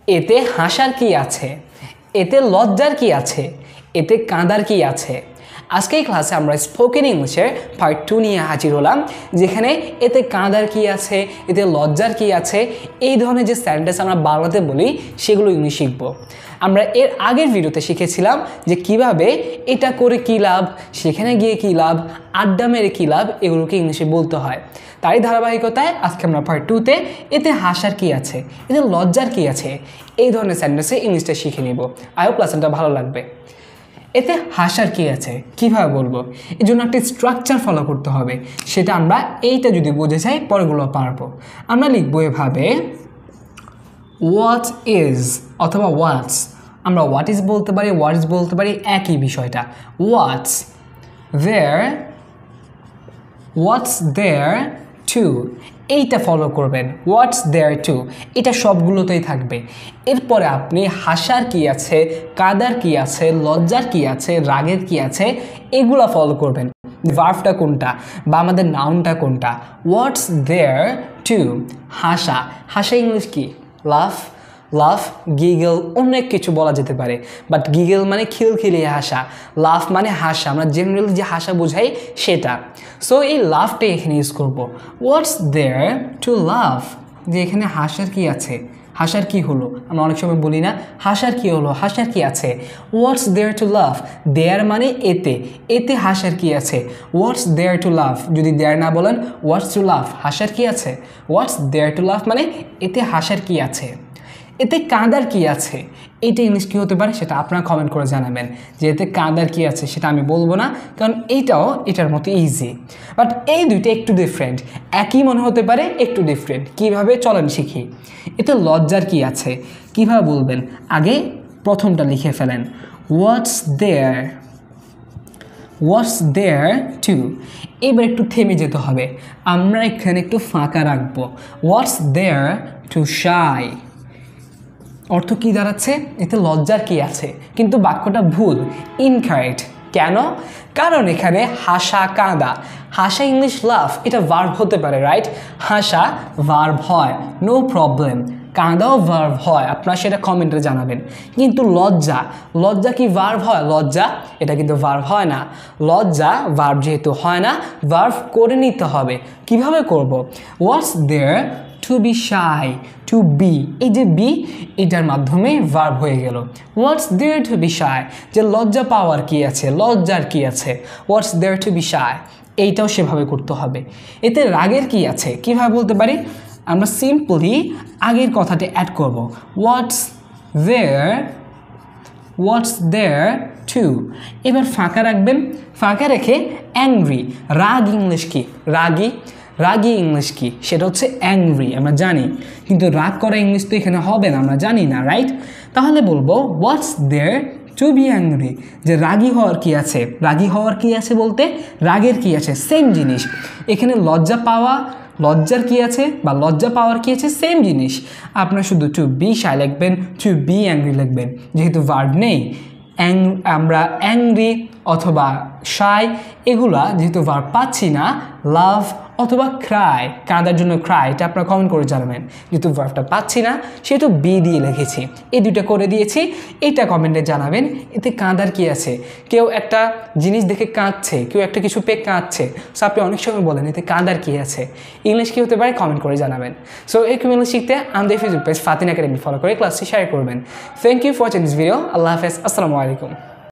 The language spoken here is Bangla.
এতে হাসার কি আছে, এতে লজ্জার কি আছে, এতে কাঁদার কি আছে। আজকে এই ক্লাসে আমরা স্পোকেন ইংলিশের পার্ট 2 নিয়ে হাজির হলাম, যেখানে এতে কাঁদার কি আছে, এতে লজ্জার কি আছে, এই ধরনের যে সেন্টেন্স আমরা বাংলাতে বলি সেগুলো ইংলিশ শিখব। আমরা এর আগের ভিডিওতে শিখেছিলাম যে কিভাবে এটা করে কী লাভ, সেখানে গিয়ে কী লাভ, আড্ডা মেরে কী লাভ, এগুলোকে ইংলিশে বলতে হয়। তারই ধারাবাহিকতায় আজকে আমরা পার্ট 2তে এতে হাসার কি আছে, এতে লজ্জার কি আছে, এই ধরনের সেন্টেন্সে ইংলিশটা শিখে নেব। আই হোপ লেসনটা ভালো লাগবে। এতে হাসার কি আছে কিভাবে বলবো, এর জন্য একটা স্ট্রাকচার ফলো করতে হবে। সেটা আমরা এইটা যদি বুঝে চাই পরেগুলো পারবো। আমরা লিখবো এভাবে হোয়াট ইজ অথবা হোয়াটস। আমরা হোয়াট ইজ বলতে পারি, হোয়াটস বলতে পারি, একই বিষয়টা। হোয়াটস দেয়ার টু, এইটা ফলো করবেন। হোয়াটস দেয়ার টু, এটা সবগুলোতেই থাকবে। এরপরে আপনি হাসার কি আছে, কাঁদার কি আছে, লজ্জার কি আছে, রাগের কি আছে, এগুলো ফলো করবেন। ভার্বটা কোনটা বা আমাদের নাউনটা কোনটা। হোয়াটস দেয়ার টু, হাসা। হাসা ইংলিশ কি? লাফ, গিগল, অনেক কিছু বলা যেতে পারে, বাট গিগল মানে খিলখিলিয়ে হাসা, লাফ মানে হাসা, আমরা জেনারেলি যে হাসা বোঝাই সেটা। সো এই লাফটা এখানে ইউজ করবো। হোয়াটস দেয়ার টু লাফ, যে এখানে হাসার কি আছে, হাসার কি হলো, আমরা অনেক সময় বলি না হাসার কি হলো, হাসার কি আছে। হোয়াটস দেয়ার টু লাভ, দেয়ার মানে এতে হাসার কি আছে। হোয়াটস দেয়ার টু লাভ, যদি দেয়ার না বলেন হোয়াটস টু লাভ, হাসার কি আছে। হোয়াটস দেয়ার টু লাভ মানে এতে হাসার কি আছে। এতে কাঁদার কি আছে, এইটা ইংলিশ কী হতে পারে সেটা আপনারা কমেন্ট করে জানাবেন। যে এতে কাঁদার কি আছে সেটা আমি বলবো না, কারণ এইটাও এটার মতো ইজি, বাট এই দুইটা একটু ডিফারেন্ট। একই মনে হতে পারে, একটু ডিফারেন্ট। কীভাবে চলেন শিখি। এতে লজ্জার কি আছে কীভাবে বলবেন, আগে প্রথমটা লিখে ফেলেন। হোয়াটস দেয়ার টু, এবার একটু থেমে যেতে হবে, আমরা এখানে একটু ফাঁকা রাখবো। হোয়াটস দেয়ার টু শাই, অর্থ কী দাঁড়াচ্ছে, এতে লজ্জার কি আছে, কিন্তু বাক্যটা ভুল, ইনকারেক্ট। কেন? কারণ এখানে হাসা কাঁদা, হাসা ইংলিশ লাফ, এটা ভার্ব হতে পারে, রাইট? হাসা ভার্ব হয়, নো প্রবলেম। কাঁদাও ভার্ব হয়, আপনারা সেটা কমেন্টে জানাবেন। কিন্তু লজ্জা কি ভার্ব হয়? লজ্জা এটা কিন্তু ভার্ব হয় না। লজ্জা ভার্ব যেহেতু হয় না, ভার্ব করে নিতে হবে। কিভাবে করব? What's there to be shy, to be, এই যে বি এটার মাধ্যমে ভার্ব হয়ে গেল। হোয়াটস দেয়ার টু বি শাই, যে লজ্জা পাওয়ার কি আছে, লজ্জার কি আছে। হোয়াটস দেয়ার টু বি শাই, এইটাও সেভাবে করতে হবে। এতে রাগের কি আছে কিভাবে বলতে পারি, আমরা সিম্পলি আগের কথাটা অ্যাড করব। হোয়াটস দেয়ার টু, এবার ফাঁকা রাখবেন। ফাঁকা রেখে অ্যাংরি, রাগ ইংলিশ কি, রাগী ইংলিশ কি, সেটা হচ্ছে অ্যাংরি, আমরা জানি। কিন্তু রাগ করা ইংলিশ তো এখানে হবে না, আমরা জানি না, রাইট? তাহলে বলবো হোয়াটস দেয়ার টু বি অ্যাংরি, যে রাগী হওয়ার কি আছে। রাগী হওয়ার কি আছে বলতে রাগের কি আছে, সেম জিনিস। এখানে লজ্জার কি আছে বা লজ্জা পাওয়ার কি আছে, সেম জিনিস। আপনার শুধু টু বি শাই লিখবেন, টু বি অ্যাংরি লিখবেন, যেহেতু ভার্ব নেই। আমরা অ্যাংরি অথবা শাই এগুলা যেহেতু ভার্ব পাচ্ছি না, লাভ অথবা ক্রাই, কাঁদার জন্য ক্রাই, এটা আপনারা কমেন্ট করে জানাবেন। যেহেতু ভার্বটা পাচ্ছি না সেহেতু বি দিয়ে লিখেছি, এই দুইটা করে দিয়েছি, এইটা কমেন্টে জানাবেন। এতে কাঁদার কি আছে, কেউ একটা জিনিস দেখে কাঁদছে, কেউ একটা কিছু পেয়ে কাঁদছে, সো আপনি অনেক সময় বলেন এতে কাঁদার কি আছে, ইংলিশ কী হতে পারে কমেন্ট করে জানাবেন। সো এই ইংলিশ শিখতে আমাদের Facebook page Fatin academy follow করে ক্লাসটি শেয়ার করবেন। Thank you for watching this video. আল্লাহ হাফেজ, আসসালামু আলাইকুম।